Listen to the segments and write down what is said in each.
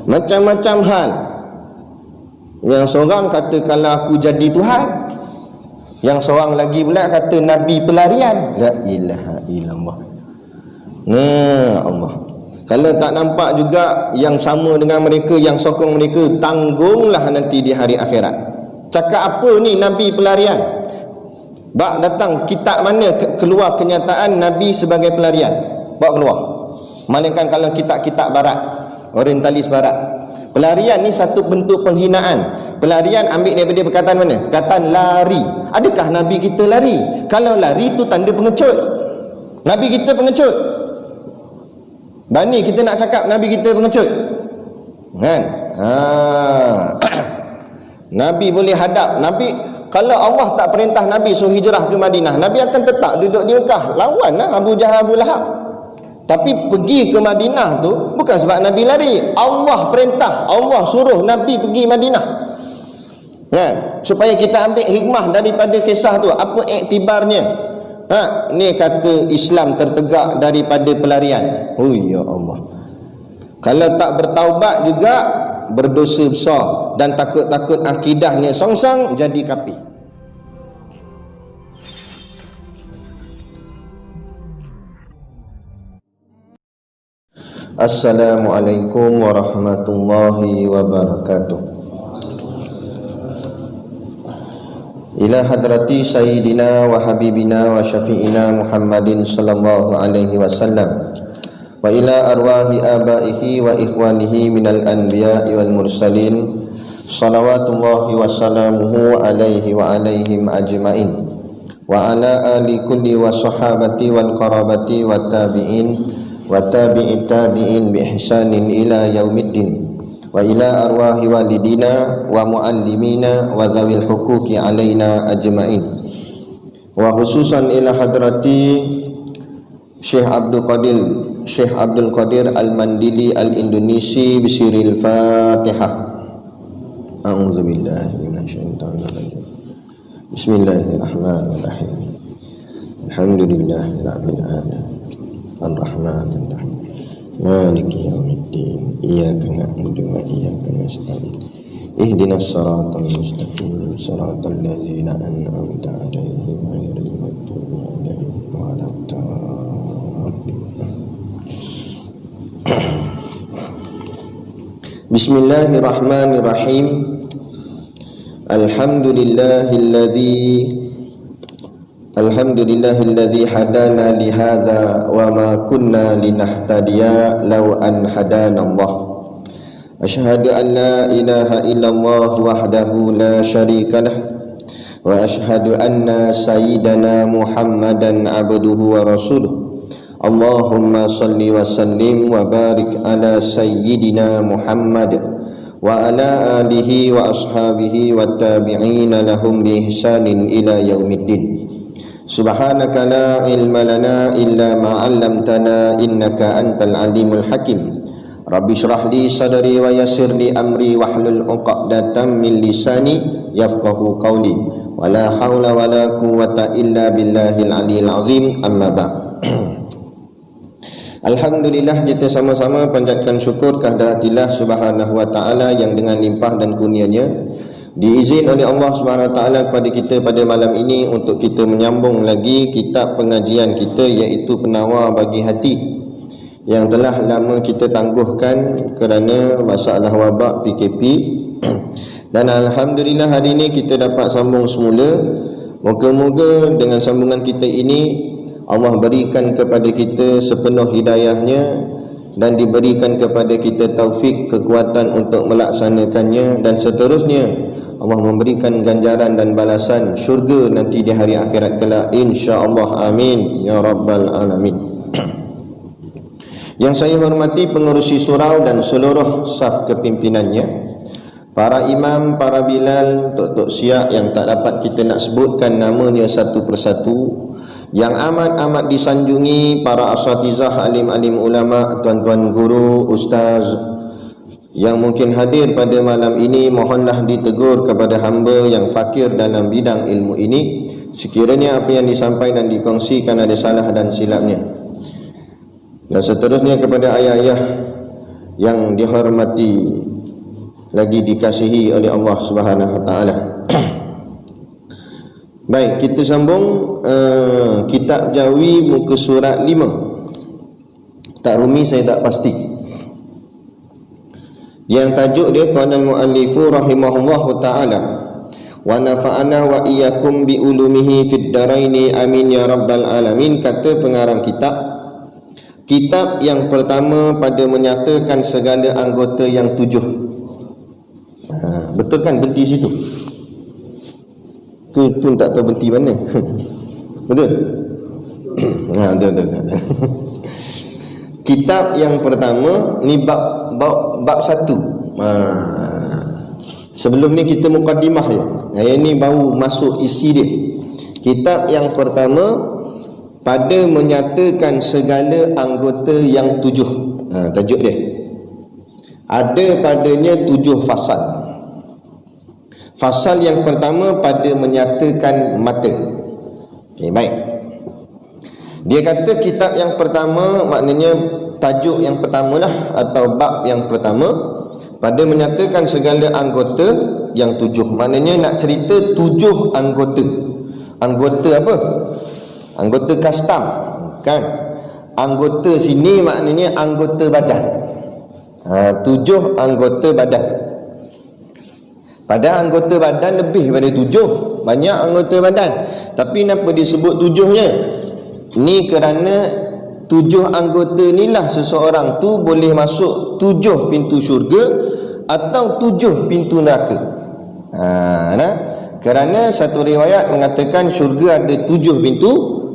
Macam-macam hal. Yang seorang kata kalau aku jadi Tuhan, yang seorang lagi pula kata Nabi pelarian. La ilaha illallah. Allah. Kalau tak nampak juga yang sama dengan mereka, yang sokong mereka, tanggunglah nanti di hari akhirat. Cakap apa ni Nabi pelarian? Bak datang kitab mana keluar kenyataan Nabi sebagai pelarian? Bawa keluar. Malaikat kalau kitab-kitab barat, orientalis barat. Pelarian ni satu bentuk penghinaan. Pelarian ambil daripada perkataan mana? Perkataan lari. Adakah Nabi kita lari? Kalau lari tu tanda pengecut. Nabi kita pengecut. Bani kita nak cakap Nabi kita pengecut, kan? Nabi boleh hadap. Nabi, kalau Allah tak perintah Nabi suruh hijrah ke Madinah, Nabi akan tetap duduk di Mekah, lawanlah Abu Jahal, Abu Lahab. Tapi pergi ke Madinah tu bukan sebab Nabi lari. Allah perintah, Allah suruh Nabi pergi Madinah, kan? Supaya kita ambil hikmah daripada kisah tu. Apa iktibarnya? Ni kata Islam tertegak daripada pelarian. Oh ya Allah. Kalau tak bertaubat juga berdosa besar, dan takut-takut akidahnya songsang jadi kafir. Assalamualaikum warahmatullahi wabarakatuh. Ila hadrati sayyidina wa habibina wa syafi'ina Muhammadin sallallahu alaihi wasallam, wa ila arwahi abaihi wa ikhwanihi minal anbiya'i wal mursalin, salawatullahi wa salamuhu alaihi wa alaihim ajma'in, wa ala ali kulli wa sahabati wal qarabati wa tabi'in wa tabi'i tabi'in bi ihsanin ila yaumiddin, wa ila arwahi walidina wa muallimina wa zawil huquqi alaina ajma'in, wa khususan ila hadrati Syekh Abdul Qadir Al-Mandili Al-Indonesi bisiril Fatihah. A'udzu billahi minasyaitonir rajim. Bismillahirrahmanirrahim. Alhamdulillahirabbil alamin. Ar-Rahmanir Rahim. Maliki yaumiddin. Iyyaka na'budu wa iyyaka nasta'in. Ihdinas siratal mustaqim, siratal ladzina an'amta 'alaihim ghairil maghdubi 'alaihim waladdallin. Bismillahirrahmanirrahim. Alhamdulillahilladzi hadana li hadza wa ma kunna linahtadiya law an hadanallah. Asyhadu an la ilaha illallah wahdahu la syarikalah, wa asyhadu anna sayyidana Muhammadan abduhu wa rasuluh. Allahumma salli wa sallim wa barik ala sayyidina Muhammad wa ala alihi wa ashabihi wa tabi'ina lahum bi ihsanin ila yaumiddin. Subhanaka la ilma lana illa ma 'allamtana innaka antal alimul hakim. Rabbi shrah li sadri wa yassir li amri wahlul 'uqdatam min lisani yafqahu qawli. Wala haula wala quwwata illa billahil aliyil azim. Amma ba'd. Alhamdulillah, kita sama-sama panjatkan syukur kehadirat Subhanahu wa taala yang dengan limpah dan kurnianya diizin oleh Allah Subhanahu wa taala kepada kita pada malam ini untuk kita menyambung lagi kitab pengajian kita, iaitu Penawar Bagi Hati, yang telah lama kita tangguhkan kerana masalah wabak PKP. Dan alhamdulillah hari ini kita dapat sambung semula. Moga-moga dengan sambungan kita ini Allah berikan kepada kita sepenuh hidayahnya dan diberikan kepada kita taufik, kekuatan untuk melaksanakannya, dan seterusnya Allah memberikan ganjaran dan balasan syurga nanti di hari akhirat kelak, insya-Allah. Amin ya rabbal alamin. Yang saya hormati pengerusi surau dan seluruh saf kepimpinannya, para imam, para bilal, tok-tok siak yang tak dapat kita nak sebutkan namanya satu persatu, yang amat-amat disanjungi para asatizah, alim-alim ulama, tuan-tuan guru, ustaz yang mungkin hadir pada malam ini, mohonlah ditegur kepada hamba yang fakir dalam bidang ilmu ini, sekiranya apa yang disampaikan dan dikongsikan ada salah dan silapnya. Dan seterusnya kepada ayah-ayah yang dihormati lagi dikasihi oleh Allah Subhanahu wa taala. Baik, kita sambung kitab Jawi muka surat 5. Tak rumi saya tak pasti. Yang tajuk dia qala al-muallifu rahimahullahu taala wa nafa'ana wa iyyakum bi ulumihi fid daraini amin ya rabbal alamin. Kata pengarang kitab yang pertama pada menyatakan segala anggota yang 7. Betul kan berhenti situ? Ke pun tak tahu berhenti mana. Betul? Betul. Kitab yang pertama ni bab 1. Sebelum ni kita mukaddimah je. Yang ni baru masuk isi dia. Kitab yang pertama pada menyatakan segala anggota yang 7. Tajuk dia. Ada padanya 7 fasal. Fasal yang pertama pada menyatakan mata. Okey, baik. Dia kata kitab yang pertama, maknanya tajuk yang pertamalah atau bab yang pertama pada menyatakan segala anggota yang 7. Maknanya nak cerita 7 anggota. Anggota apa? Anggota custom, kan? Anggota sini maknanya anggota badan. 7 anggota badan. Pada anggota badan lebih daripada 7. Banyak anggota badan. Tapi kenapa disebut 7-nya? Ni kerana 7 anggota inilah seseorang tu boleh masuk 7 pintu syurga atau 7 pintu neraka. Kerana satu riwayat mengatakan syurga ada 7 pintu,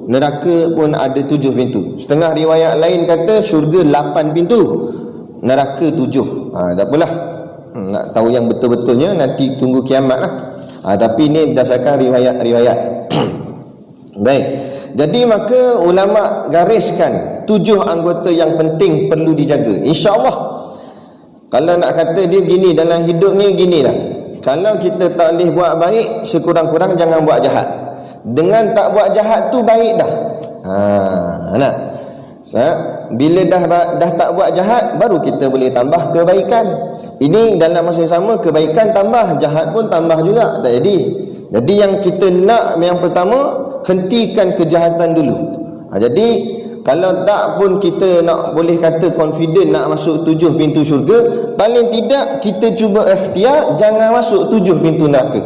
neraka pun ada 7 pintu. Setengah riwayat lain kata syurga 8 pintu, neraka 7. Tak apalah, nak tahu yang betul-betulnya nanti tunggu kiamat lah. Tapi ini berdasarkan riwayat-riwayat. Baik, jadi maka ulama gariskan 7 anggota yang penting perlu dijaga. InsyaAllah, kalau nak kata dia gini dalam hidup ni, gini lah. Kalau kita tak boleh buat baik, sekurang-kurang jangan buat jahat. Dengan tak buat jahat tu baik dah. Bila dah tak buat jahat, baru kita boleh tambah kebaikan. Ini dalam masa yang sama, kebaikan tambah, jahat pun tambah juga. Tak jadi. Jadi yang kita nak, yang pertama, hentikan kejahatan dulu. Jadi kalau tak pun kita nak boleh kata confident nak masuk 7 pintu syurga, paling tidak kita cuba ikhtiar jangan masuk 7 pintu neraka.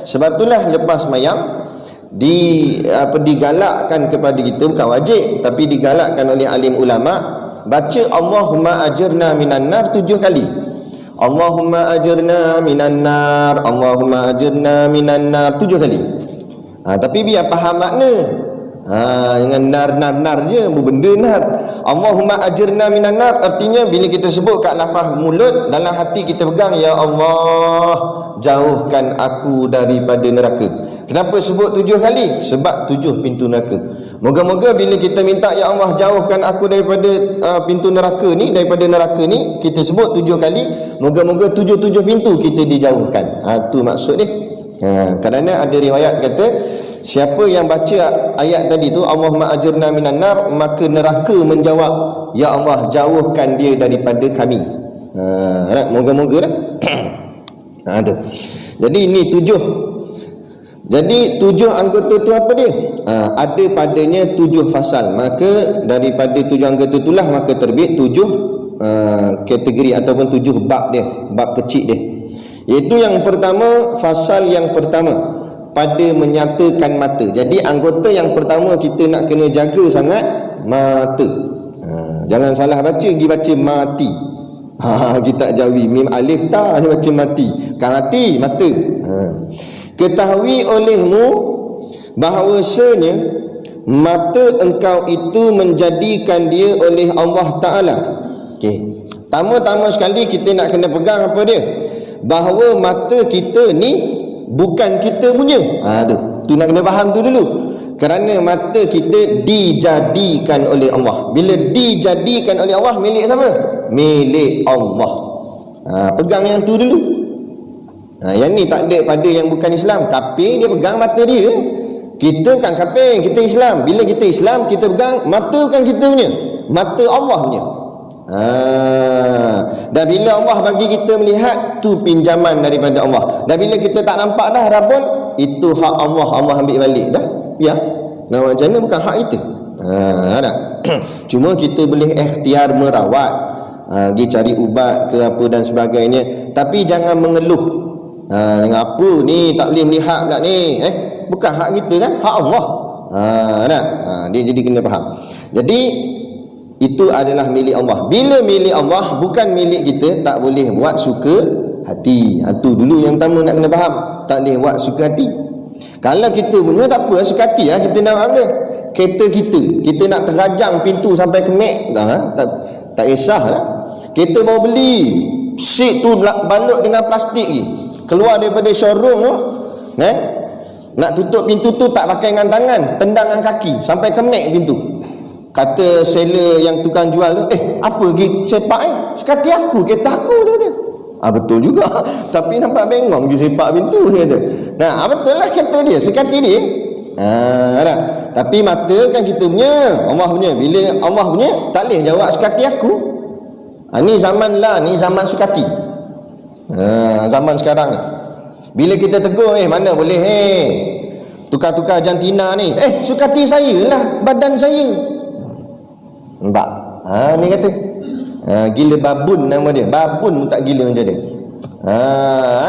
Sebab itulah lepas mayam digalakkan kepada kita, bukan wajib tapi digalakkan oleh alim ulama, baca Allahumma ajirna minan nar 7 kali. Allahumma ajirna minan nar, Allahumma ajirna minan nar 7 kali. Tapi biar faham makna. Dengan nar je, benda nar. Allahumma ajirna minan nar artinya bila kita sebut kat lafaz mulut, dalam hati kita pegang, ya Allah, jauhkan aku daripada neraka. Kenapa sebut 7 kali? Sebab 7 pintu neraka. Moga-moga bila kita minta, ya Allah, jauhkan aku daripada pintu neraka ni, daripada neraka ni, kita sebut 7 kali, moga-moga 7 pintu kita dijauhkan. Tu maksud dia. Kerana ada riwayat kata, siapa yang baca ayat tadi tu, Allahumma ajirna minan nar, maka neraka menjawab, ya Allah, jauhkan dia daripada kami. Moga-moga dah. Tu. Jadi ini 7. Jadi 7 anggota tu apa dia? Ada padanya 7 fasal. Maka daripada 7 anggota itulah maka terbit 7 kategori ataupun 7 bab dia, bab kecil dia. Iaitu yang pertama, fasal yang pertama pada menyatakan mata. Jadi anggota yang pertama kita nak kena jaga sangat mata. Jangan salah baca, pergi baca mati. Kita Jawi mim alif ta, dia baca mati. Kan hati, mata. Ketahui olehmu bahawasanya mata engkau itu menjadikan dia oleh Allah Ta'ala. Okey. Tama-tama sekali kita nak kena pegang apa dia? Bahawa mata kita ni bukan kita punya. Tu nak kena faham tu dulu. Kerana mata kita dijadikan oleh Allah. Bila dijadikan oleh Allah, milik siapa? Milik Allah. Pegang yang tu dulu. Yang ni tak ada pada yang bukan Islam. Kafir dia pegang mata dia. Kita bukan kafir, kita Islam. Bila kita Islam, kita pegang mata bukan kita punya, mata Allah punya. Dan bila Allah bagi kita melihat, tu pinjaman daripada Allah. Dan bila kita tak nampak dah Rabbun, itu hak Allah, Allah ambil balik dah. Ya. Nah, macam mana bukan hak kita. Tak? Cuma kita boleh ikhtiar merawat, pergi cari ubat ke apa dan sebagainya. Tapi jangan mengeluh. Dengan apa ni tak boleh melihat pula ni. Bukan hak kita kan, hak Allah. Tak? Dia jadi kena faham. Jadi itu adalah milik Allah. Bila milik Allah, bukan milik kita, tak boleh buat suka hati. Itu dulu yang pertama nak kena faham. Tak boleh buat suka hati. Kalau kita punya tak apa, suka hati lah. Kita nak apa? Kereta kita nak terajang pintu sampai ke mek, tak kisah lah. Kita baru beli, seat tu balut dengan plastik ni, keluar daripada showroom tu, nak tutup pintu tu tak pakai dengan tangan, tendang dengan kaki sampai ke mek pintu. Kata seller yang tukang jual tu, apa pergi sepak suka hati aku, kereta aku, dia kata. Betul juga. Tapi nampak bengong pergi sepak pintu, dia kata. Nah, betul lah kata dia, suka hati dia. Tak? Tapi mata kan kita punya, Allah punya. Bila Allah punya, tak boleh jawab suka hati aku. Ni zaman lah, ni zaman suka hati. Zaman sekarang ni. Bila kita tegur, mana boleh tukar-tukar jantina ni. Suka hati saya lah, badan saya. Nampak? Ni kata gila babun nama dia. Babun pun tak gila macam dia.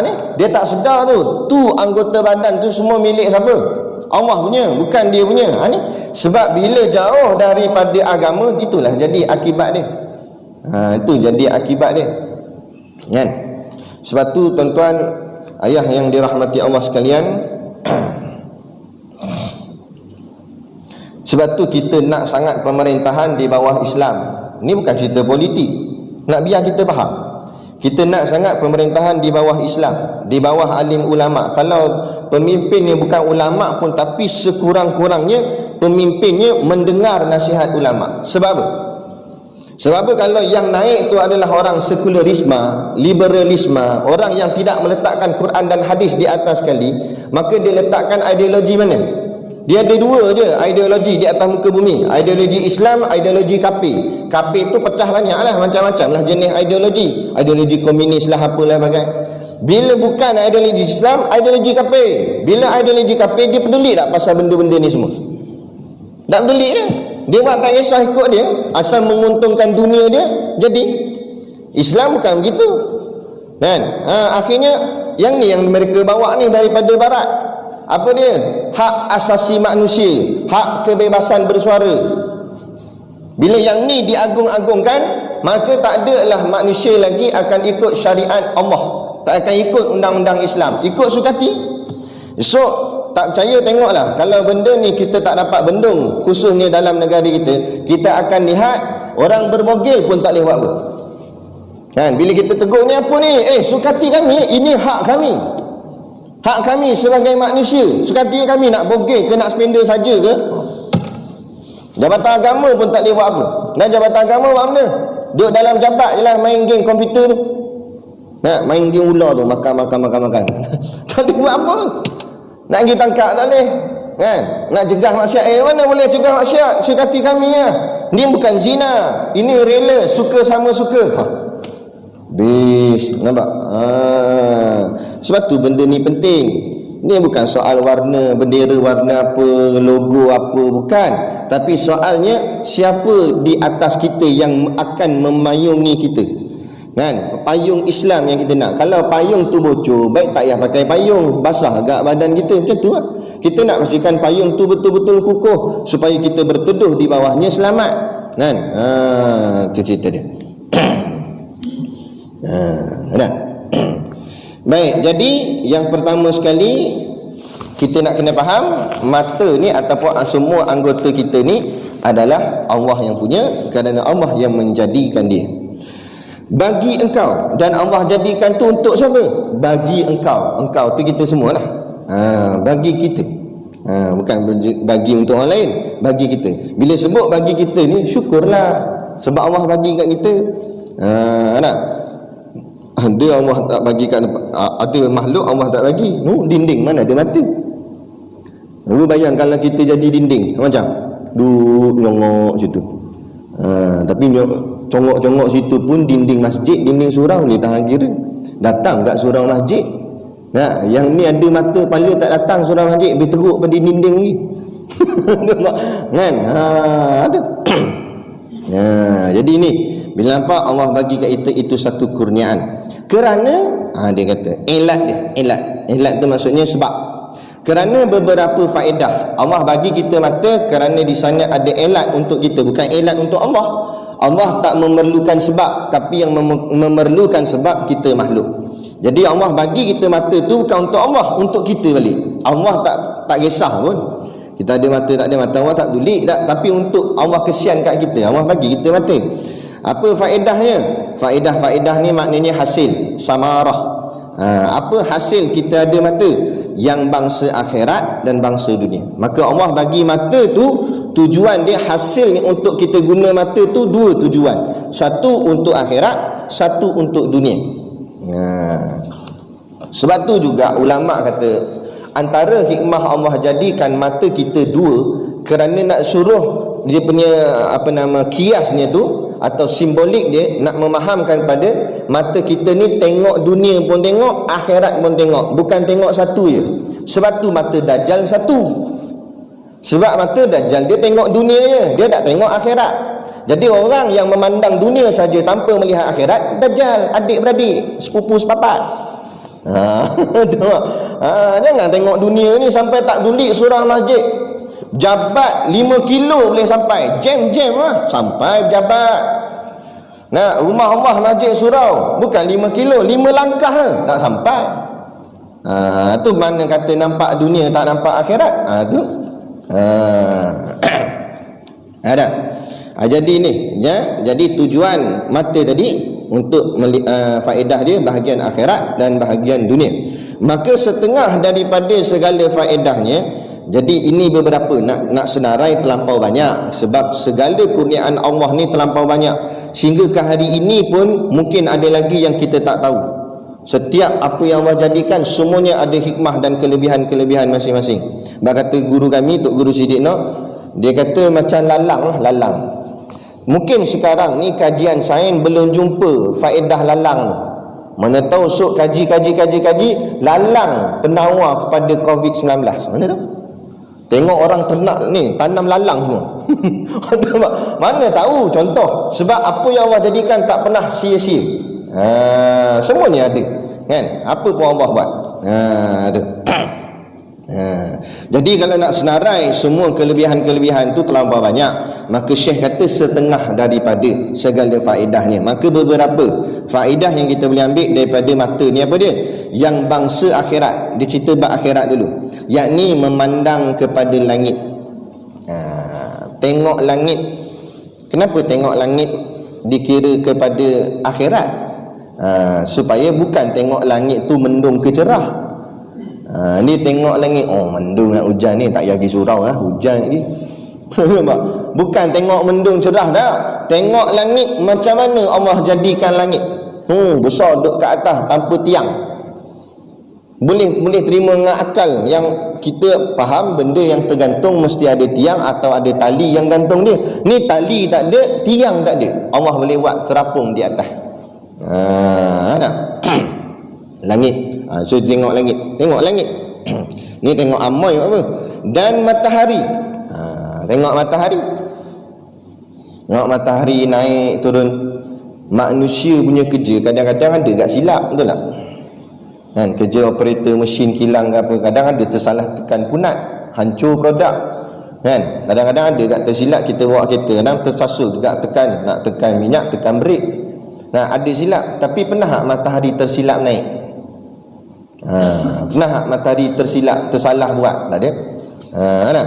Ni dia tak sedar tu anggota badan tu semua milik siapa? Allah punya, bukan dia punya. Ni sebab bila jauh daripada agama, itulah jadi akibat dia. Itu jadi akibat dia. Kan? Sebab tu tuan-tuan ayah yang dirahmati Allah sekalian, sebab tu kita nak sangat pemerintahan di bawah Islam. Ini bukan cerita politik. Nak biar kita faham. Kita nak sangat pemerintahan di bawah Islam, di bawah alim ulama. Kalau pemimpinnya bukan ulama pun, tapi sekurang-kurangnya pemimpinnya mendengar nasihat ulama. Sebab apa? Sebab kalau yang naik itu adalah orang sekularisme, liberalisme, orang yang tidak meletakkan Quran dan hadis di atas sekali, maka dia letakkan ideologi mana? Dia ada dua je ideologi di atas muka bumi. Ideologi Islam, ideologi kafir. Kafir tu pecah banyak lah, macam-macam lah jenis ideologi. Ideologi komunis lah, apalah bagai. Bila bukan ideologi Islam, ideologi kafir. Bila ideologi kafir, dia peduli tak pasal benda-benda ni semua? Tak peduli dia. Dia buat tak kisah ikut dia, asal menguntungkan dunia dia. Jadi Islam bukan begitu kan? Akhirnya yang ni yang mereka bawa ni daripada barat. Apa dia? Hak asasi manusia, hak kebebasan bersuara. Bila yang ni diagung-agungkan, maka tak adalah manusia lagi akan ikut syariat Allah, tak akan ikut undang-undang Islam, ikut sukati. Esok tak percaya, tengoklah. Kalau benda ni kita tak dapat bendung, khususnya dalam negara kita akan lihat orang berbogel pun tak boleh buat apa. Kan? Bila kita tegur ni apa ni? Sukati kami, ini hak kami. Hak kami sebagai manusia. Sukati kami nak bogel ke nak spender saja ke? Jabatan agama pun tak boleh buat apa. Dan jabatan agama buat mana? Duduk dalam jabat je lah, main game komputer tu. Main game ular tu, makan. Tak boleh buat apa. Nak pergi tangkap tak boleh. Kan? Nak cegah maksiat, mana boleh cegah maksiat? Sukati kami lah. Ni bukan zina, ini rela, suka sama suka. Bis, nampak? Sebab tu benda ni penting. Ni bukan soal warna, bendera warna apa, logo apa, bukan. Tapi soalnya siapa di atas kita yang akan memayungi kita. Kan? Payung Islam yang kita nak. Kalau payung tu bocor, baik tak payah pakai payung, basah agak badan kita. Macam tu lah. Kita nak pastikan payung tu betul-betul kukuh supaya kita berteduh di bawahnya selamat. Kan? Itu cerita dia. Baik, jadi yang pertama sekali kita nak kena faham, mata ni ataupun semua anggota kita ni adalah Allah yang punya, kerana Allah yang menjadikan dia. Bagi engkau, dan Allah jadikan tu untuk siapa? Bagi engkau. Engkau tu kita semualah. Bagi kita. Bukan bagi untuk orang lain, bagi kita. Bila sebut bagi kita ni, syukurlah sebab Allah bagi kat kita. Ada Allah tak bagi kat, ada makhluk Allah tak bagi. Dinding mana ada mata. Lu bayang kalau kita jadi dinding macam duduk nyongok situ. Tapi congok-congok situ pun dinding masjid, dinding surau boleh tahan kira. Datang kat surau masjid. Nah, yang ni ada mata pala tak datang surau masjid, lebih teruk pada dinding ni. Kan? Ada. Jadi ni bila nampak Allah bagi kat kita itu satu kurniaan. Kerana dia kata elat tu maksudnya sebab. Kerana beberapa faedah Allah bagi kita mata, kerana di sana ada elat untuk kita, bukan elat untuk Allah. Allah tak memerlukan sebab, tapi yang memerlukan sebab kita makhluk. Jadi Allah bagi kita mata tu bukan untuk Allah, untuk kita balik. Allah tak kisah pun kita ada mata tak ada mata, Allah tak peduli tak, tapi untuk Allah kesian kat kita, Allah bagi kita mata. Apa faedahnya? Faedah ni maknanya hasil samarah. Apa hasil kita ada mata? Yang bangsa akhirat dan bangsa dunia. Maka Allah bagi mata tu, tujuan dia, hasilnya untuk kita guna mata tu dua tujuan. Satu untuk akhirat, satu untuk dunia. Sebab tu juga ulama kata antara hikmah Allah jadikan mata kita dua, kerana nak suruh dia punya kiasnya tu atau simbolik dia, nak memahamkan pada mata kita ni tengok dunia pun tengok, akhirat pun tengok, bukan tengok satu je. Sebab tu mata Dajjal satu. Sebab mata Dajjal dia tengok dunia je, dia tak tengok akhirat. Jadi orang yang memandang dunia saja tanpa melihat akhirat, Dajjal, adik-beradik, sepupu sepapat. Jangan tengok dunia ni sampai tak peduli surau masjid. Jabat 5 kilo boleh sampai, jam lah sampai jabat. Nah, rumah Allah masjid surau bukan 5 kilo, 5 langkah tak sampai. Tu mana kata nampak dunia tak nampak akhirat. Tu ada. Jadi ni ya, jadi tujuan mata tadi untuk faedah dia bahagian akhirat dan bahagian dunia. Maka setengah daripada segala faedahnya. Jadi ini beberapa, nak senarai terlampau banyak, sebab segala kurniaan Allah ni terlampau banyak, sehingga ke hari ini pun mungkin ada lagi yang kita tak tahu. Setiap apa yang Allah jadikan semuanya ada hikmah dan kelebihan-kelebihan masing-masing. Kata guru kami, Tok Guru Siddiq Noh, dia kata macam lalang. Mungkin sekarang ni kajian sains belum jumpa faedah lalang ni. Mana tahu sok kaji lalang penawar kepada COVID-19. Mana tahu? Tengok orang ternak ni tanam lalang semua. Mana tahu contoh. Sebab apa yang Allah jadikan tak pernah sia-sia. Semuanya ada, kan? Apa pun Allah buat. Ada. Jadi kalau nak senarai semua kelebihan-kelebihan tu terlampau banyak, maka Syekh kata setengah daripada segala faedahnya. Maka beberapa faedah yang kita boleh ambil daripada mata ni apa dia? Yang bangsa akhirat. Dia cerita bab akhirat dulu, yakni memandang kepada langit. Tengok langit. Kenapa tengok langit dikira kepada akhirat? Supaya bukan tengok langit tu mendung ke cerah. Ni tengok langit, mendung nak hujan ni, tak pergi surau lah, hujan lagi. Bukan tengok mendung cerah dah. Tengok langit macam mana Allah jadikan langit. Besar duduk kat atas tanpa tiang. Boleh terima dengan akal yang kita faham benda yang tergantung mesti ada tiang atau ada tali yang gantung dia. Ni tali tak ada, tiang tak ada, Allah boleh buat terapung di atas. Langit. So tengok langit. Ni tengok amoy apa? Dan matahari. Tengok matahari. Tengok matahari naik turun. Manusia punya kerja kadang-kadang ada kat silap, betul tak? Kan, kerja operator mesin kilang ke apa, kadang ada tersalah tekan punat, hancur produk. Kan, kadang-kadang ada kat tersilap kita bawa kereta, kadang tersasul juga nak tekan minyak, tekan brake. Nah, ada silap. Tapi pernah tak matahari tersilap naik? Pernah tak matahari tersilap, tersalah buat? Tak ada. Nah,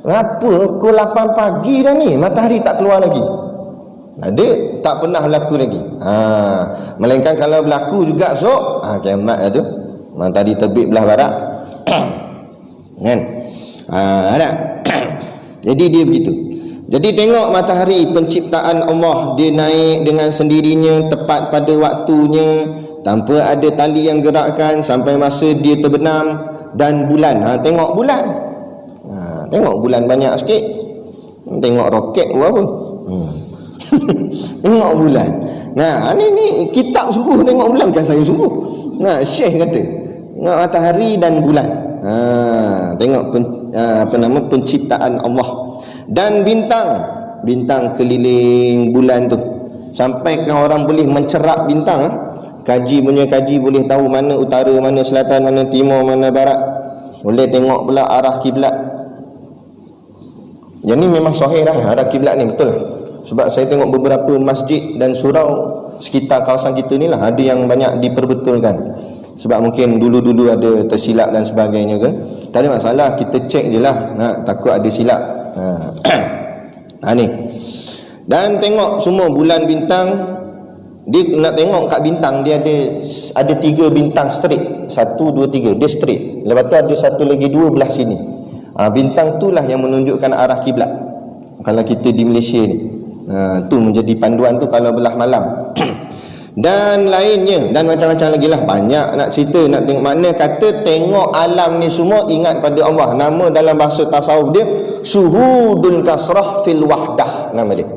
kenapa pukul 8 pagi dah ni matahari tak keluar lagi? Ada, tak pernah berlaku lagi. Melainkan kalau berlaku juga sok, kiamat lah tu. Matahari terbit belah barat. Kan? Ada. Jadi dia begitu. Jadi tengok matahari, penciptaan Allah, dia naik dengan sendirinya tepat pada waktunya, tanpa ada tali yang gerakkan sampai masa dia terbenam. Dan bulan, tengok bulan. Tengok bulan banyak sikit. Tengok roket apa. Tengok bulan. Nah, ni kitab suruh tengok bulan, bukan saya suruh. Nah, Syekh kata tengok matahari dan bulan. Tengok penciptaan Allah dan bintang keliling bulan tu, sampai kan orang boleh mencerap bintang. Kaji boleh tahu mana utara, mana selatan, mana timur, mana barat. Boleh tengok pula arah kiblat. Yang ni memang sahih dah, arah kiblat ni betul. Sebab saya tengok beberapa masjid dan surau sekitar kawasan kita ni lah, ada yang banyak diperbetulkan. Sebab mungkin dulu-dulu ada tersilap dan sebagainya ke. Tak ada masalah, kita cek je lah. Takut ada silap. Ni. Dan tengok semua bulan bintang. Dia nak tengok kat bintang, dia ada 3 bintang straight. 1, 2, 3, dia straight. Lepas tu ada satu lagi 2 belah sini. Bintang tu lah yang menunjukkan arah kiblat. Kalau kita di Malaysia ni, tu menjadi panduan tu kalau belah malam. Dan lainnya, dan macam-macam lagi lah. Banyak nak cerita, nak tengok. Mana kata tengok alam ni semua ingat pada Allah. Nama dalam bahasa tasawuf dia syuhudul kasrah fil wahdah, nama dia.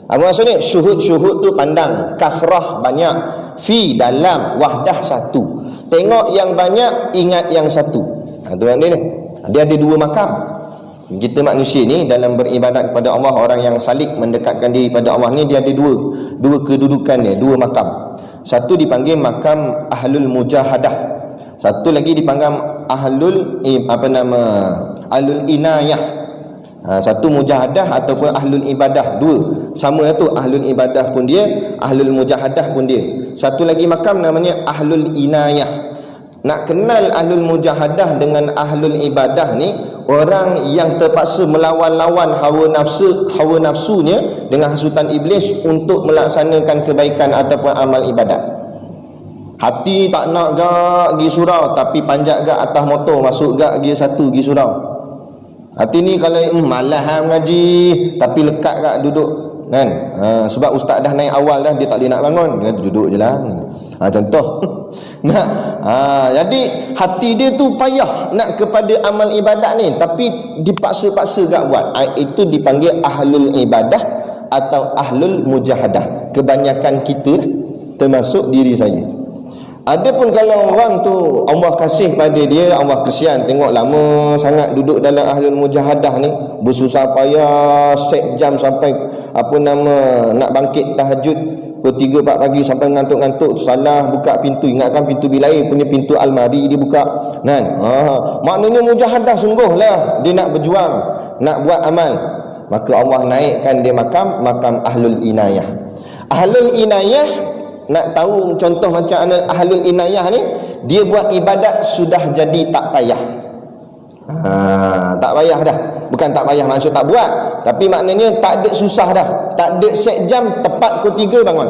Apa maksudnya? Syuhud tu pandang, kasrah banyak, fi dalam, wahdah satu. Tengok yang banyak, ingat yang satu. Tu maknanya ni. Dia ada 2 makam. Kita manusia ni dalam beribadat kepada Allah, orang yang salik mendekatkan diri pada Allah ni, dia ada dua kedudukan dia, 2 makam. Satu dipanggil makam ahlul mujahadah, satu lagi dipanggil ahlul inayah. Satu mujahadah ataupun ahlul ibadah, 2 sama lah tu. Ahlul ibadah pun dia, ahlul mujahadah pun dia. Satu lagi makam namanya ahlul inayah. Nak kenal ahlul mujahadah dengan ahlul ibadah ni, orang yang terpaksa melawan-lawan hawa nafsunya dengan hasutan iblis untuk melaksanakan kebaikan ataupun amal ibadat. Hati tak nak gak pergi surau, tapi panjat gak atas motor, masuk gak gear 1 pergi surau. Hati ni kalau malas mengaji, tapi lekat gak duduk kan. Sebab ustaz dah naik awal dah, dia tak boleh nak bangun, dia duduk je lah. Contoh. Jadi hati dia tu payah nak kepada amal ibadat ni, tapi dipaksa-paksa gak buat. Itu dipanggil ahlul ibadah atau ahlul mujahadah. Kebanyakan kita lah, termasuk diri saya. Adapun kalau orang tu Allah kasih pada dia, Allah kesian tengok lama sangat duduk dalam ahlul mujahadah ni, bersusah payah set jam sampai nak bangkit tahajud pukul 3-4 pagi sampai ngantuk-ngantuk, salah buka pintu. Ingatkan pintu bilik punya pintu almari dia buka kan. Maknanya mujahadah sungguhlah dia nak berjuang, nak buat amal. Maka Allah naikkan dia makam ahlul inayah. Ahlul inayah, nak tahu contoh macam ahlul inayah ni, dia buat ibadat sudah jadi tak payah. Tak payah dah. Bukan tak payah maksud tak buat, tapi maknanya tak ada susah dah. Tak ada set jam, tepat pukul 3 bangun.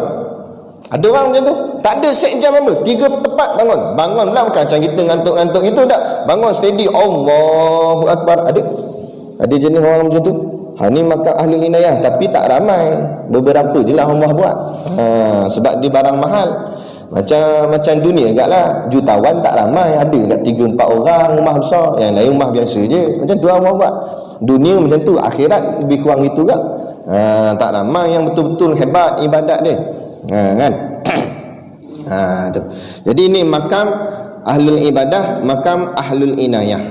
Ada orang macam tu, tak ada set jam apa, 3 tepat bangun. Bangun pula bukan macam kita ngantuk-ngantuk itu tak. Bangun steady, Allahu Akbar. Ada jenis orang macam tu. Ni maka ahlul inayah, tapi tak ramai, beberapa je lah Allah buat. Sebab dia barang mahal. Macam dunia agaklah, jutawan tak ramai, ada kat 3-4 orang rumah besar, yang lain rumah biasa je. Macam tu Allah buat. Dunia macam tu, akhirat lebih kurang itu juga. Tak ramai yang betul-betul hebat ibadat dia. Kan? Tu. Jadi ini makam ahlul ibadah, makam ahlul inayah.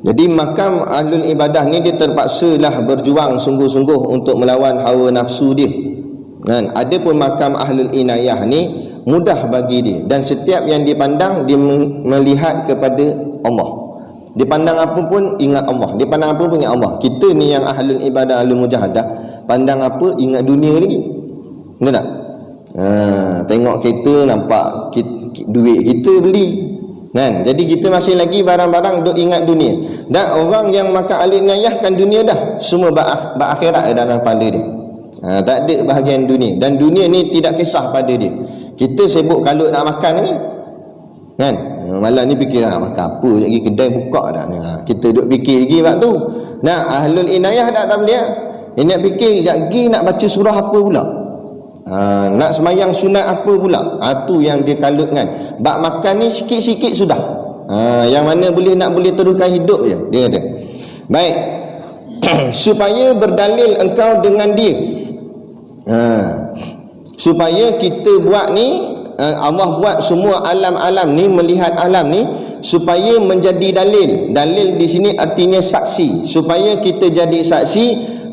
Jadi makam ahlul ibadah ni dia terpaksalah berjuang sungguh-sungguh untuk melawan hawa nafsu dia. Kan? Adapun makam ahlul inayah ni mudah bagi dia, dan setiap yang dipandang dia melihat kepada Allah. Dia pandang apa pun ingat Allah. Dia pandang apa pun ingat Allah. Kita ni yang ahlul ibadah, ahlul mujahadah, pandang apa ingat dunia lagi. Betul tak? Tengok kereta nampak duit kita beli. Kan? Jadi kita masih lagi barang-barang duk ingat dunia. Dan orang yang makan ahlul inayah kan dunia dah, semua berakhirat dalam kepala dia. Tak ada bahagian dunia, dan dunia ni tidak kisah pada dia. Kita sibuk kalau nak makan ni kan, malam ni fikir nak makan apa lagi, kedai buka dah ni. Kita duk fikir lagi waktu. Nah, ahlul inayah tak boleh. Nak fikir lagi nak baca surah apa pula. Nak semayang sunat apa pula. Tu yang dia kalutkan. Bak makan ni sikit-sikit sudah. Yang mana boleh teruskan hidup je, dia kata. Baik. supaya berdalil engkau dengan dia. Supaya kita buat ni, Allah buat semua alam-alam ni, melihat alam ni supaya menjadi dalil. Dalil di sini artinya saksi, supaya kita jadi saksi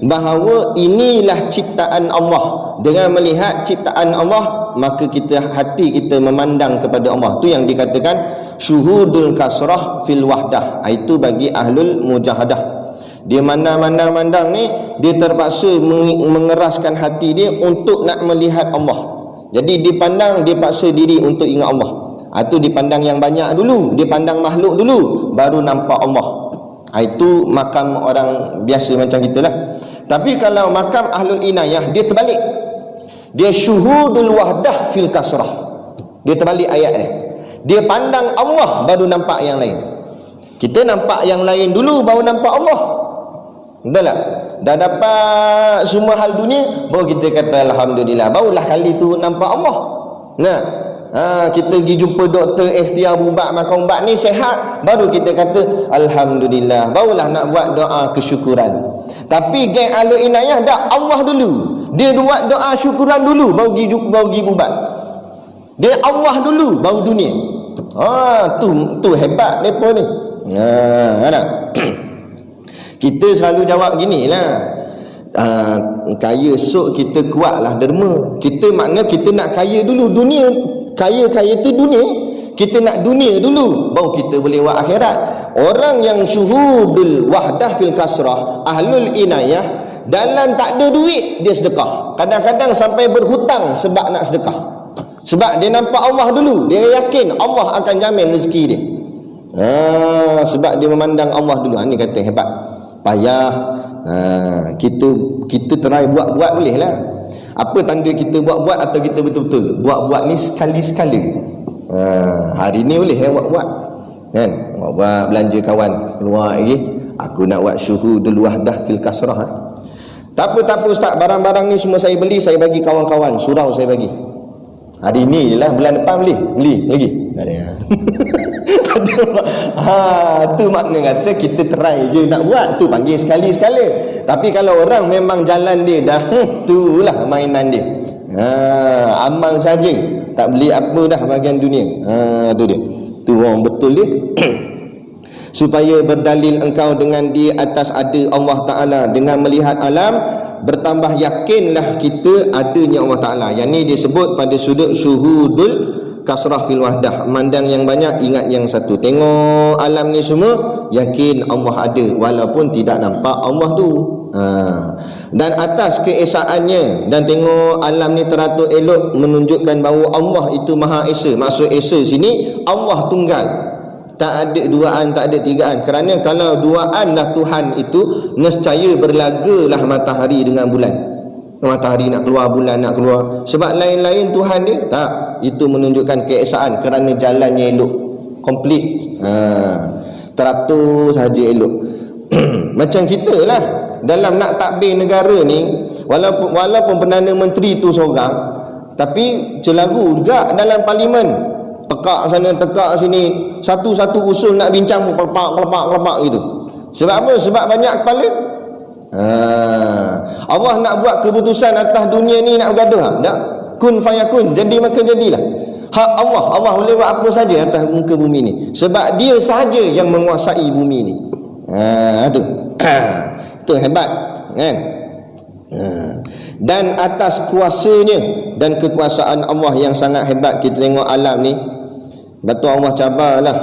bahawa inilah ciptaan Allah. Dengan melihat ciptaan Allah, maka hati kita memandang kepada Allah. Itu yang dikatakan syuhudul kasrah fil wahdah. Itu bagi ahlul mujahadah. Dia mandang-mandang ni, dia terpaksa mengeraskan hati dia untuk nak melihat Allah. Jadi dipandang, dia paksa diri untuk ingat Allah. Itu dipandang yang banyak dulu, dia pandang makhluk dulu, baru nampak Allah. Itu makam orang biasa macam kita lah. Tapi kalau makam ahlul inayah, dia terbalik. Dia syuhudul wahdah fil kasrah. Dia terbalik ayat dia. Dia pandang Allah, baru nampak yang lain. Kita nampak yang lain dulu, baru nampak Allah. Betul tak? Dah dapat semua hal dunia, baru kita kata alhamdulillah, barulah kali tu nampak Allah. Nah, kita pergi jumpa doktor, ikhtiar ubat, makan ubat ni sihat, baru kita kata alhamdulillah, barulah nak buat doa kesyukuran. Tapi geng ahlul inayah dah Allah dulu, dia buat doa syukuran dulu, baru pergi ubat. Dia Allah dulu, baru dunia. Tu hebat depa ni. Nak kita selalu jawab gini lah, kaya sok kita kuatlah derma. Kita makna kita nak kaya dulu dunia. Kaya tu dunia. Kita nak dunia dulu, baru kita boleh buat akhirat. Orang yang syuhudul wahdah fil kasrah, ahlul inayah, dalam tak ada duit dia sedekah. Kadang-kadang sampai berhutang sebab nak sedekah. Sebab dia nampak Allah dulu, dia yakin Allah akan jamin rezeki dia. Sebab dia memandang Allah dulu. Ini kata hebat. Payah. Kita try buat boleh lah. Apa tanda kita buat atau kita betul-betul buat ni sekali-sekala. Hari ni boleh buat kan, buat belanja kawan keluar lagi, aku nak buat syuhudul wahdah fil kasrah. Tak apa ustaz, barang-barang ni semua saya beli, saya bagi kawan-kawan, surau saya bagi. Hari ni je lah, bulan depan beli lagi. Tu makna kata kita try je nak buat, tu panggil sekali-sekala. Tapi kalau orang memang jalan dia dah, itulah mainan dia. Amal saja, tak beli apa dah bahagian dunia. Tu dia. Tu orang betul dia. Supaya berdalil engkau dengan dia atas ada Allah Ta'ala. Dengan melihat alam, bertambah yakinlah kita adanya Allah Ta'ala. Yang ni disebut pada sudut syuhudul kasrah fil wahdah. Mandang yang banyak, ingat yang satu. Tengok alam ni semua, yakin Allah ada, walaupun tidak nampak Allah tu. Dan atas keesaannya, dan tengok alam ni teratur elok, menunjukkan bahawa Allah itu Maha Esa. Maksud Esa sini, Allah tunggal, tak ada duaan, tak ada tigaan. Kerana kalau duaan lah Tuhan itu, nescaya berlagalah matahari dengan bulan. Matahari nak keluar, bulan nak keluar. Sebab lain-lain Tuhan dia tak. Itu menunjukkan keesaan, kerana jalannya elok, komplit, teratur sahaja elok. Macam kita lah, dalam nak takbir negara ni, walaupun Perdana Menteri tu seorang, tapi celaru juga dalam parlimen. Tekak sana, tekak sini, satu-satu usul nak bincang pun kelepak gitu. Sebab apa? Sebab banyak kepala. Allah nak buat keputusan atas dunia ni, nak bergaduh tak? Kun fayakun, jadi maka jadilah. Hak Allah boleh buat apa saja atas muka bumi ni, sebab dia sahaja yang menguasai bumi ni. Itu hebat kan. Dan atas kuasanya dan kekuasaan Allah yang sangat hebat, kita tengok alam ni, betul Allah cabarlah.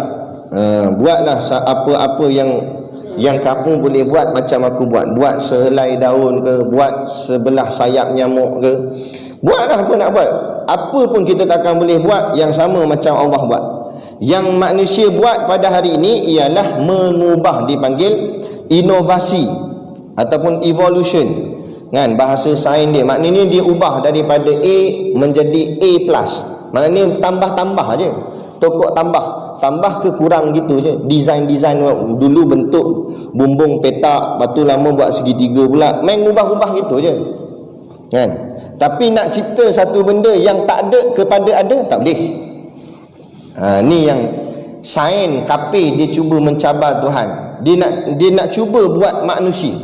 Buatlah apa-apa yang kamu boleh buat, macam aku buat sehelai daun ke, buat sebelah sayap nyamuk ke, buatlah apa nak buat. Apa pun kita takkan boleh buat yang sama macam Allah buat. Yang manusia buat pada hari ini ialah mengubah, dipanggil inovasi ataupun evolution kan, bahasa sains dia. Maknanya dia ubah daripada A menjadi A+. Maknanya tambah-tambah aje. Tokok tambah ke kurang gitu je. Design dulu bentuk bumbung petak, lepas tu lama buat segitiga pula, main ubah-ubah gitu je kan. Tapi nak cipta satu benda yang tak ada kepada ada, tak boleh. Ni yang sains kafir, dia cuba mencabar Tuhan. Dia nak cuba buat manusia.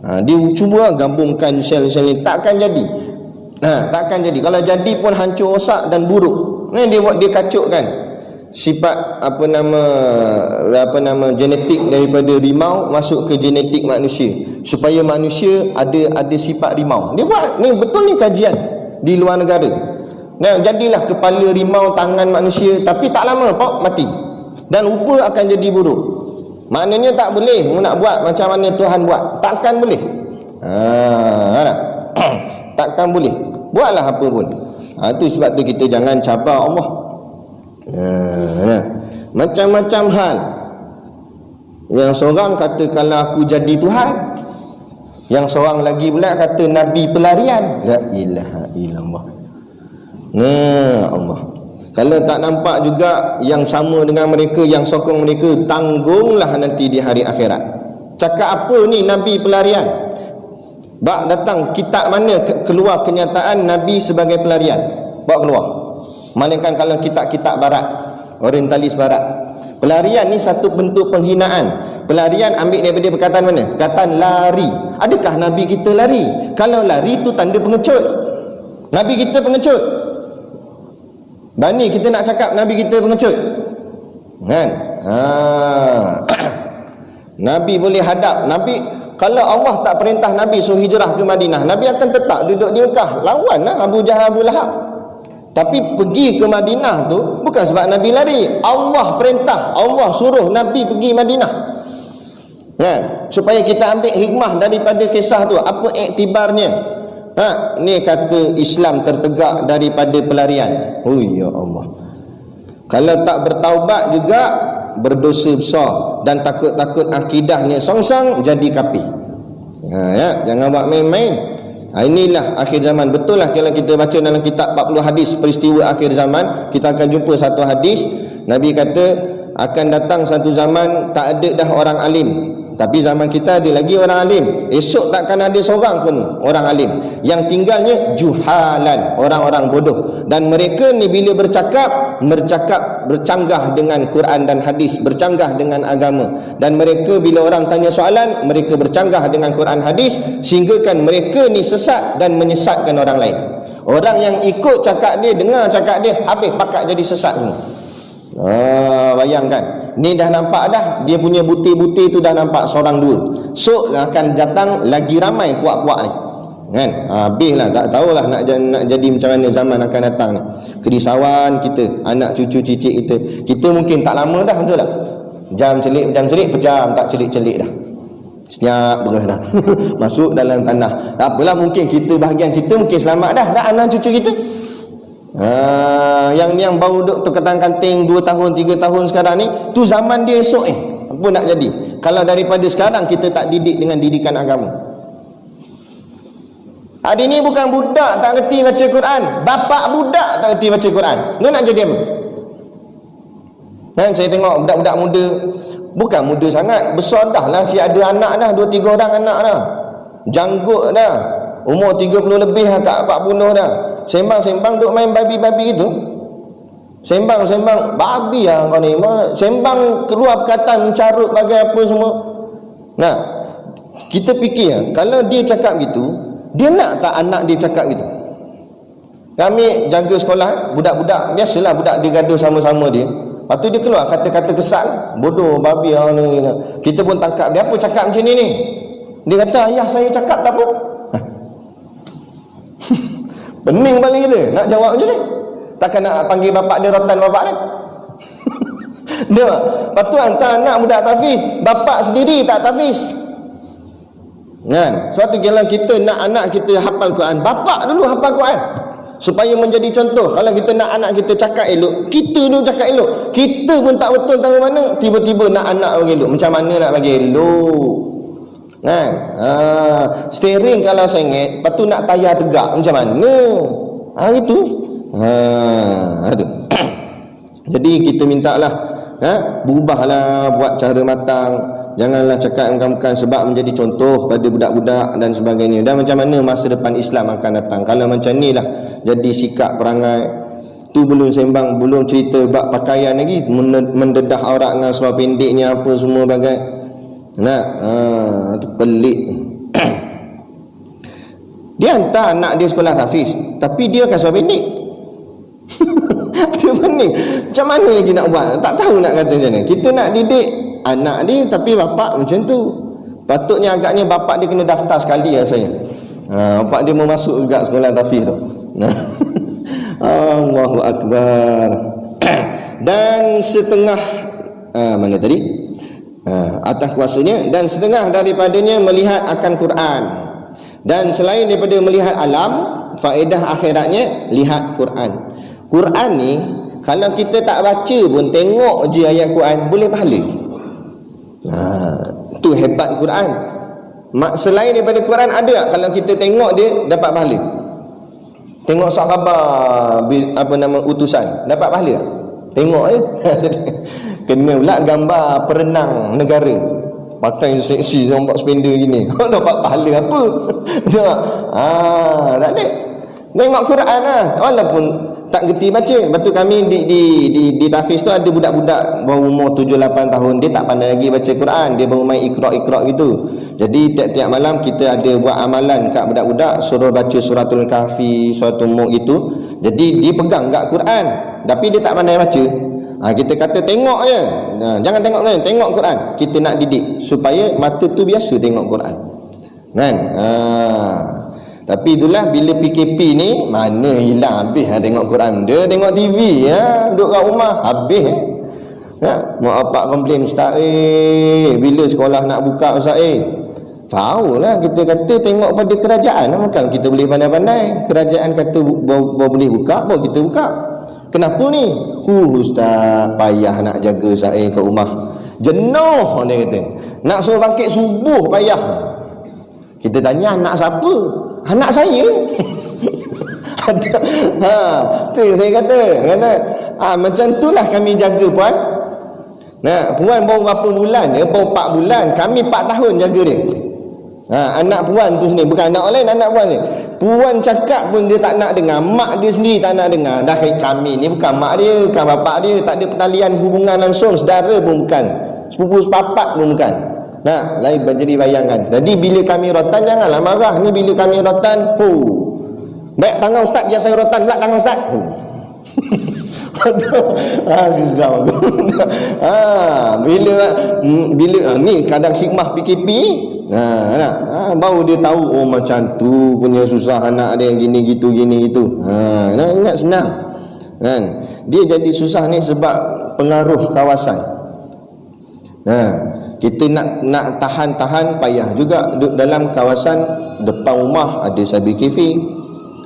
Dia cuba gabungkan sel-sel ni, takkan jadi. Takkan jadi. Kalau jadi pun hancur, rosak dan buruk. Dia kacukkan sifat apa nama genetik daripada rimau masuk ke genetik manusia supaya manusia ada sifat rimau. Dia buat ni, betul ni kajian di luar negara. Jadilah kepala rimau tangan manusia, tapi tak lama mati dan rupa akan jadi buruk. Maknanya tak boleh nak buat macam mana Tuhan buat, takkan boleh. Takkan boleh. Buatlah apa pun. Itu sebab tu kita jangan cabar Allah. Macam-macam hal. Yang seorang kata kalau aku jadi Tuhan, yang seorang lagi pula kata Nabi pelarian. La ilaha illallah. Allah. Kalau tak nampak juga yang sama dengan mereka, yang sokong mereka, tanggunglah nanti di hari akhirat. Cakap apa ni Nabi pelarian? Bak datang kitab mana keluar kenyataan Nabi sebagai pelarian? Bawa keluar. Melainkan kalau kitab-kitab barat, orientalis barat. Pelarian ni satu bentuk penghinaan. Pelarian ambil daripada perkataan mana? Perkataan lari. Adakah Nabi kita lari? Kalau lari tu tanda pengecut. Nabi kita pengecut. Bani kita nak cakap Nabi kita pengecut, kan? Nabi boleh hadap. Nabi, kalau Allah tak perintah Nabi suruh hijrah ke Madinah, Nabi akan tetap duduk di Mekah, lawanlah Abu Jahal, Abu Lahab. Tapi pergi ke Madinah tu bukan sebab Nabi lari. Allah perintah, Allah suruh Nabi pergi Madinah, kan? Supaya kita ambil hikmah daripada kisah tu. Apa iktibarnya? Ni kata Islam tertegak daripada pelarian. Oh ya Allah. Kalau tak bertaubat juga berdosa besar dan takut-takut akidahnya songsang jadi kafir. Jangan buat main-main. Inilah akhir zaman. Betul lah kalau kita baca dalam kitab 40 hadis peristiwa akhir zaman, kita akan jumpa satu hadis Nabi kata akan datang satu zaman tak ada dah orang alim. Tapi zaman kita ada lagi orang alim. Esok takkan ada seorang pun orang alim. Yang tinggalnya juhalan, orang-orang bodoh. Dan mereka ni bila bercakap bercanggah dengan Quran dan hadis, bercanggah dengan agama. Dan mereka bila orang tanya soalan, mereka bercanggah dengan Quran hadis, sehinggakan mereka ni sesat dan menyesatkan orang lain. Orang yang ikut cakap dia, dengar cakap dia, habis pakat jadi sesat semua. Bayangkan, ni dah nampak dah, dia punya butir-butir tu dah nampak seorang dua. So akan datang lagi ramai puak-puak ni, kan? Habislah, tak tahulah nak jadi macam mana zaman akan datang ni. Kerisauan kita, anak cucu cicit kita. Kita mungkin tak lama dah, betul tak? Jam celik, pejam tak celik-celik dah. Senyap berah dah. Masuk dalam tanah. Tak apalah, mungkin kita, bahagian kita mungkin selamat dah anak cucu kita. Yang baru duduk terketang-kanting 2 tahun 3 tahun sekarang ni, tu zaman dia esok apa nak jadi kalau daripada sekarang kita tak didik dengan didikan agama. Adik ni bukan budak tak reti baca Quran, bapak budak tak reti baca Quran, dia nak jadi apa? Kan saya tengok budak-budak muda, bukan muda sangat, besar dah lah, si ada anak dah, 2-3 orang anak dah, janggut dah, umur 30 lebih kat 40 dah. Sembang-sembang duk main babi-babi gitu. Sembang-sembang babi lah kau ni. Sembang keluar perkataan mencarut bagai apa semua. Nah, kita fikir kalau dia cakap gitu, dia nak tak anak dia cakap gitu? Kami jaga sekolah, budak-budak, biasalah budak dia gaduh sama-sama dia. Lepas tu dia keluar kata-kata kesal, bodoh, babi ni. Kita pun tangkap dia, apa cakap macam ni? Dia kata ayah saya cakap tak apa. Pening paling kita nak jawab macam ni. Takkan nak panggil bapak dia rotan bapak dia. Dia lepas tu hantar anak budak tahfiz, bapak sendiri tak tahfiz, kan? Suatu kalau kita nak anak kita hafal Quran, bapak dulu hafal Quran supaya menjadi contoh. Kalau kita nak anak kita cakap elok, kita dulu cakap elok. Kita pun tak betul tahu mana, tiba-tiba nak anak bagi elok. Macam mana nak bagi elok, kan? Steering kalau sengit, lepas tu nak tayar tegak, macam mana? Itu. Itu. Jadi kita mintalah, berubahlah, buat cara matang. Janganlah cakap bukan-bukan, sebab menjadi contoh pada budak-budak dan sebagainya. Dan macam mana masa depan Islam akan datang kalau macam ni lah jadi sikap perangai. Tu belum sembang, belum cerita bab pakaian lagi, mendedah aurat dengan seluar pendeknya apa semua bagai. Nak tu pelik. Dia hantar anak dia sekolah tahfiz, tapi dia kasih pendek. Dia pening. Macam mana lagi nak buat? Tak tahu nak kata macam mana. Kita nak didik anak dia, tapi bapak macam tu. Patutnya agaknya bapak dia kena daftar sekali rasanya. Bapak dia mau masuk juga sekolah tahfiz tu. Allahu Akbar. Dan setengah mana tadi? Atas kuasanya, dan setengah daripadanya melihat akan Quran. Dan selain daripada melihat alam, faedah akhiratnya lihat Quran. Quran ni kalau kita tak baca pun, tengok je ayat Quran, boleh pahala. Tu hebat Quran. Selain daripada Quran ada tak kalau kita tengok dia dapat pahala? Tengok sahabat utusan dapat pahala tak? Tengok je. Kena pula gambar perenang negara, pakai seksi nampak spender gini. Dapat pahala apa? Tak ada. Tengok Quran lah. Walaupun tak gerti baca. Lepas tu kami di tahfiz tu ada budak-budak bawah umur 7-8 tahun, dia tak pandai lagi baca Quran, dia baru main iqra' gitu. Jadi tiap-tiap malam kita ada buat amalan kat budak-budak, suruh baca suratul kahfi, suratul mulk gitu. Jadi dia pegang kat Quran, tapi dia tak pandai baca. Kita kata tengok je. Jangan tengok lain, tengok Quran. Kita nak didik supaya mata tu biasa tengok Quran. Kan? Tapi itulah, bila PKP ni mana hilang habis tengok Quran. Dia tengok TV duduk kat rumah habis mak bapak komplain, ustaz bila sekolah nak buka ustaz tahulah, kita kata tengok pada kerajaan bukan kita boleh pandai-pandai. Kerajaan kata boleh buka, baru kita buka. Kenapa ni? Ustaz payah nak jaga ustaz kat rumah, jenuh dia kata. Nak suruh bangkit subuh payah. Kita tanya anak siapa? Anak saya. Tu saya kata macam itulah kami jaga puan. Puan baru berapa bulan dia? Baru 4 bulan. Kami 4 tahun jaga dia. Anak puan tu sendiri, bukan anak lain, anak puan ni. Puan cakap pun dia tak nak dengar, mak dia sendiri tak nak dengar. Dah kami ni bukan mak dia, bukan bapak dia, tak ada pertalian hubungan langsung, saudara pun bukan, sepupu sepapat pun bukan. Lain jadi bayangan. Jadi bila kami rotan, janganlah marah. Ni bila kami rotan, baik tangan ustaz, biar saya rotan pula tangan ustaz. Geram aku. Bila ni kadang hikmah PKP, baru dia tahu macam tu punya susah anak dia gini gitu. Ingat senang kan? Dia jadi susah ni sebab pengaruh kawasan. Kita nak tahan payah juga. Duduk dalam kawasan depan rumah ada sabi kafe.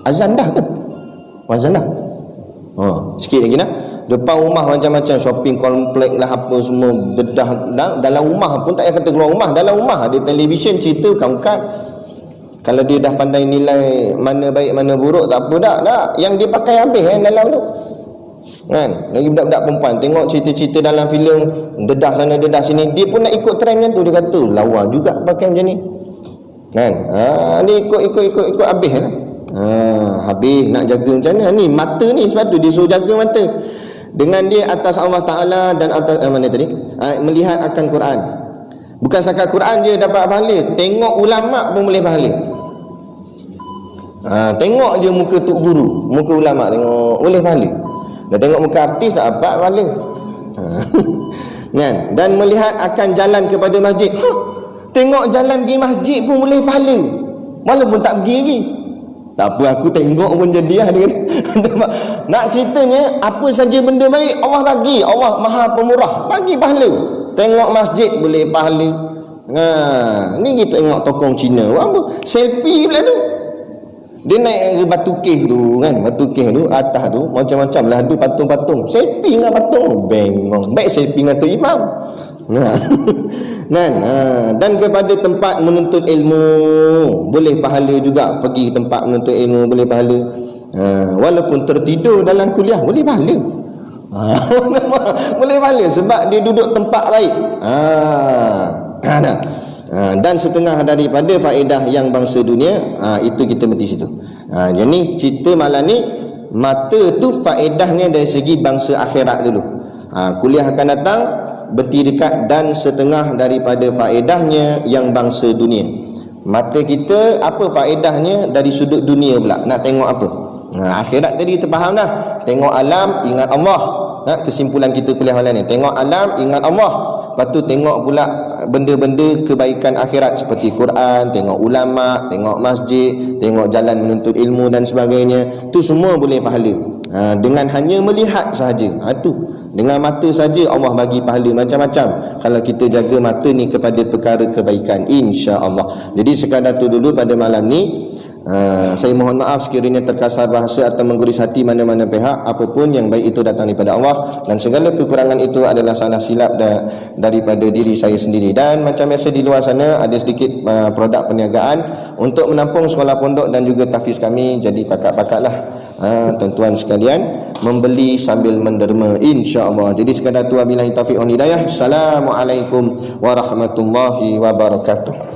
Azan dah ke? Azan dah. Sikit lagi nak. Depan rumah macam-macam shopping komplek lah, apa semua bedah. Dalam rumah pun tak payah kata keluar rumah. Dalam rumah ada televisyen, cerita bukan. Kalau dia dah pandai nilai mana baik mana buruk, tak apa dah. Yang dia pakai habis dalam tu. Kan? Lagi budak-budak perempuan tengok cerita-cerita dalam filem, dedah sana dedah sini, dia pun nak ikut trend macam tu. Dia kata lawa juga pakai macam ni. Kan? Dia ikut habis lah. Habis nak jaga macam mana ni mata ni. Sebab tu dia suruh jaga mata. Dengan dia atas Allah Ta'ala dan atas mana tadi? Melihat akan Quran. Bukan sahaja Quran je dapat pahala, tengok ulama pun boleh pahala. Tengok je muka tok guru, muka ulama, tengok boleh pahala. Dah tengok muka artis tak dapat pahala. Kan? Dan melihat akan jalan kepada masjid. Tengok jalan pergi masjid pun boleh pahala, walaupun tak pergi lagi. Tak apa, aku tengok pun jadi lah. Nak ceritanya, apa saja benda baik Allah bagi. Allah Maha Pemurah, bagi pahala. Tengok masjid boleh pahala. Ni kita tengok tokong Cina, apa selfie pula tu. Dia naik batu keh tu kan, batu keh tu atas tu macam-macam lah, ada patung-patung, selfie dengan patung, bengong. Baik selfie dengan tu imam. Dan kepada tempat menuntut ilmu boleh pahala juga. Pergi tempat menuntut ilmu boleh pahala. Walaupun tertidur dalam kuliah boleh pahala. Boleh pahala sebab dia duduk tempat baik. Dan setengah daripada faedah yang bangsa dunia, itu kita berhenti situ. Jadi cerita malam ni, mata tu faedahnya dari segi bangsa akhirat dulu. Kuliah akan datang berhenti dekat. Dan setengah daripada faedahnya yang bangsa dunia. Mata kita apa faedahnya dari sudut dunia pula? Nak tengok apa? Akhirat tadi kita faham dah. Tengok alam, ingat Allah. Kesimpulan kita kuliah malam ni. Tengok alam, ingat Allah. Lepas tu tengok pula benda-benda kebaikan akhirat seperti Quran, tengok ulama, tengok masjid, tengok jalan menuntut ilmu dan sebagainya. Tu semua boleh pahala. Dengan hanya melihat sahaja. Tu dengan mata saja Allah bagi pahala macam-macam kalau kita jaga mata ni kepada perkara kebaikan, insya-Allah. Jadi sekadar tu dulu pada malam ni. Saya mohon maaf sekiranya terkasar bahasa atau mengguris hati mana-mana pihak. Apapun yang baik itu datang daripada Allah, dan segala kekurangan itu adalah salah silap daripada diri saya sendiri. Dan macam biasa di luar sana ada sedikit produk perniagaan untuk menampung sekolah pondok dan juga tahfiz kami. Jadi pakat-pakatlah tuan-tuan sekalian membeli sambil menderma, insya-Allah. Jadi sekadar tu, wabillahi taufiq wal hidayah. Assalamualaikum warahmatullahi wabarakatuh.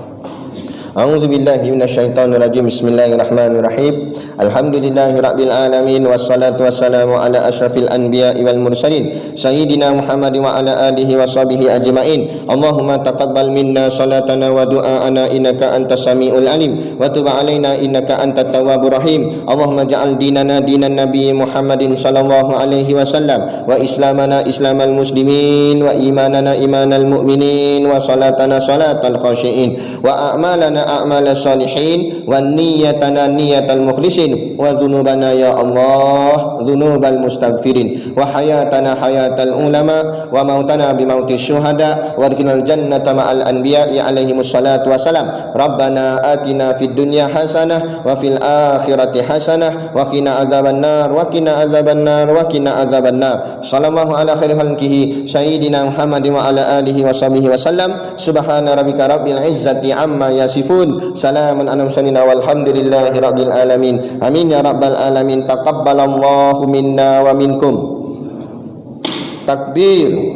A'udzubillahi minasyaitonirrajim. Bismillahirrahmanirrahim. Alhamdulillahirabbil alamin, wassalatu wassalamu ala asyrafil anbiya'i wal mursalin sayyidina Muhammad wa ala alihi washabihi ajmain. Allahumma taqabbal minna salatana wa du'aana innaka antas samiul alim wa tub alaina innaka antat tawwabur rahim. Allahumma ja'al dinana dinan nabiy Muhammadin sallallahu alaihi wasallam, wa islamana islamal muslimin, wa imanana imanal mu'minin, wa salatana salatal khashiin, wa a'malana a'mal salihin, wa niyyatana niyatal mukhlisin, wa dhunubana ya Allah dhunubal mustaghfirin, wa hayatana hayatal ulama, wa mautana bi mauti syuhada, wa adkhilnal jannata ma'al anbiya'i alaihimus salatu wassalam. Rabbana atina fid dunya hasanah wa fil akhirati hasanah wa qina azaban nar wa qina azaban nar wa qina azaban nar. Sallallahu ala khairi khalqihi sayyidina Muhammadin wa ala alihi wa sahbihi wasallam. Subhana rabbika rabbil izzati amma yasifun, salamun alal mursalin walhamdulillahi rabbil alamin. Amin ya rabbal alamin. Taqabbalallahu minna wa minkum. Takbir.